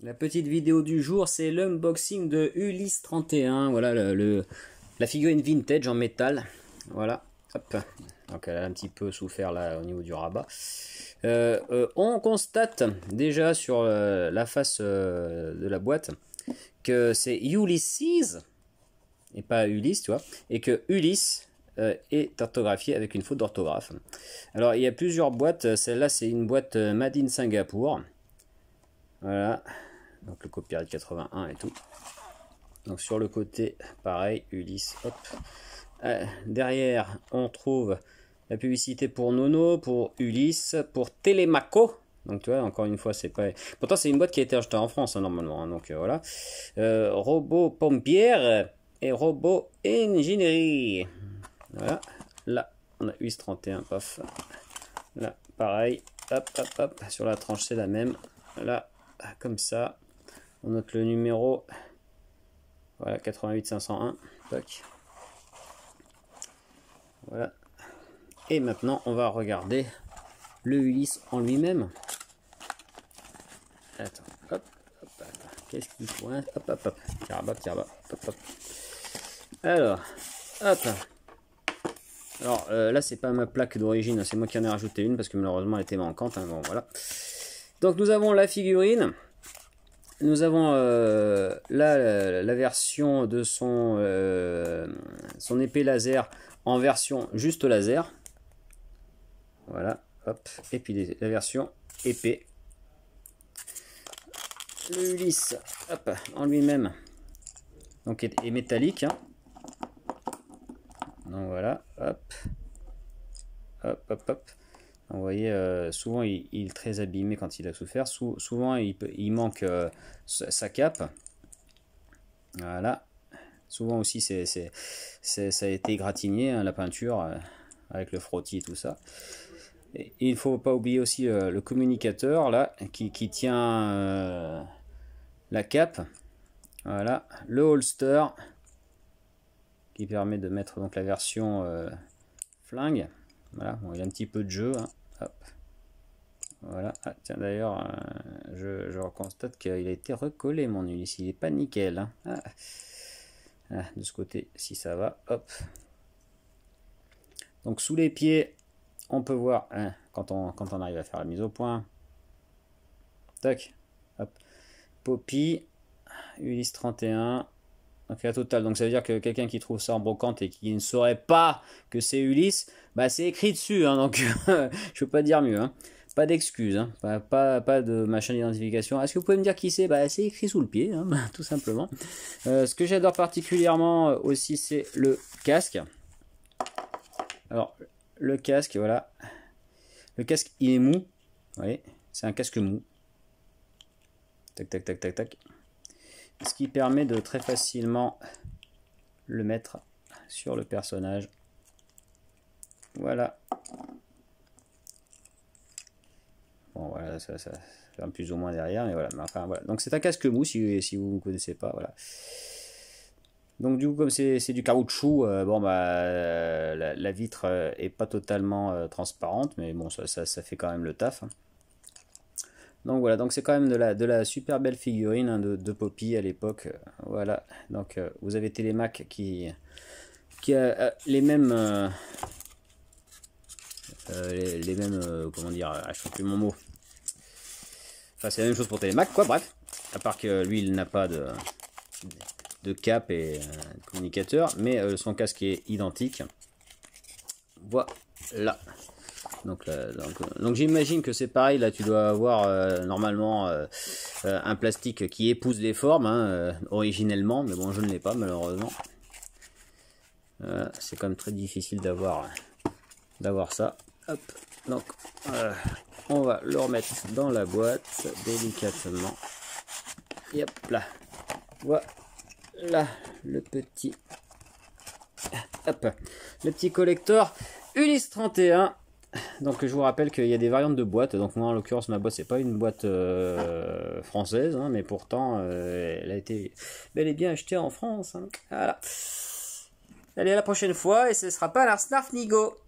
La petite vidéo du jour, c'est l'unboxing de Ulysse 31. Voilà la figurine vintage en métal. Voilà. Hop. Donc elle a un petit peu souffert là au niveau du rabat. On constate déjà sur la face de la boîte que c'est Ulysses et pas Ulysse, tu vois, et que Ulysse est orthographié avec une faute d'orthographe. Alors il y a plusieurs boîtes. Celle-là, c'est une boîte Made in Singapour. Voilà. Donc le copyright 81 et tout. Donc sur le côté, pareil, Ulysse, hop. Derrière, on trouve la publicité pour Nono, pour Ulysse, pour Telemaco. Donc tu vois, encore une fois, c'est pas... Pourtant, c'est une boîte qui a été achetée en France, hein, normalement. Hein, donc voilà. Robot Pompière et Robot Ingénierie. Voilà. Là, on a Ulysse 31, paf. Là, pareil. Hop, hop, hop. Sur la tranche, c'est la même. Là, comme ça. On note le numéro. Voilà, 88 501. Tac. Voilà. Et maintenant, on va regarder le Ulysse en lui-même. Attends, hop, hop, attends. Qu'est-ce qu'il faut, hein? Hop, hop, hop. Caraba, hop, hop. Alors, hop. Alors, là, c'est pas ma plaque d'origine, c'est moi qui en ai rajouté une parce que malheureusement, elle était manquante. Hein, bon, voilà. Donc, nous avons la figurine. Nous avons là la version de son épée laser en version juste laser. Voilà, hop. Et puis la version épée. Le Ulysse, hop, en lui-même, donc est métallique. Hein. Donc voilà, hop. Hop, hop, hop. Vous voyez, souvent il est très abîmé quand il a souffert. Souvent il manque sa cape. Voilà. Souvent aussi ça a été égratigné, hein, la peinture, avec le frottis et tout ça. Et il ne faut pas oublier aussi le communicateur là qui tient la cape. Voilà. Le holster qui permet de mettre donc la version flingue. Voilà, bon, il y a un petit peu de jeu. Hein. Hop. Voilà. Ah, tiens, d'ailleurs, je constate qu'il a été recollé, mon Ulysse. Il n'est pas nickel. Hein. Ah. Ah, de ce côté, si ça va. Hop. Donc, sous les pieds, on peut voir hein, quand on arrive à faire la mise au point. Tac. Hop. Poppy. Ulysse 31. Donc la totale, donc ça veut dire que quelqu'un qui trouve ça en brocante et qui ne saurait pas que c'est Ulysse, bah c'est écrit dessus, hein, donc je peux pas dire mieux, hein. Pas d'excuses, hein. Pas de machin d'identification. Est-ce que vous pouvez me dire qui c'est? Bah c'est écrit sous le pied, hein, tout simplement. Ce que j'adore particulièrement aussi, c'est le casque. Alors le casque, voilà, le casque il est mou, vous voyez, c'est un casque mou. Tac tac tac tac tac. Ce qui permet de très facilement le mettre sur le personnage. Voilà. Bon, voilà, ça ferme plus ou moins derrière, mais voilà. Mais enfin, voilà. Donc, c'est un casque mou si vous ne connaissez pas. Voilà. Donc, du coup, comme c'est du caoutchouc, bon, bah, la vitre est pas totalement transparente, mais bon, ça fait quand même le taf. Hein. Donc voilà, donc c'est quand même de la super belle figurine hein, de Poppy à l'époque. Voilà, donc vous avez Telemac qui a les mêmes comment dire, je ne sais plus mon mot. Enfin c'est la même chose pour Telemac quoi, bref. À part que lui il n'a pas de cap et de communicateur, mais son casque est identique. Voilà. Donc j'imagine que c'est pareil, là tu dois avoir normalement un plastique qui épouse les formes, hein, originellement, mais bon je ne l'ai pas malheureusement. C'est quand même très difficile d'avoir ça. Hop, donc on va le remettre dans la boîte délicatement. Et hop là, voilà le petit, hop, le petit collector Ulysse 31. Donc je vous rappelle qu'il y a des variantes de boîtes. Donc moi en l'occurrence ma boîte c'est pas une boîte française, hein, mais pourtant elle a été bel et bien achetée en France. Hein. Voilà. Allez à la prochaine fois et ce sera pas la Snarf Nigo.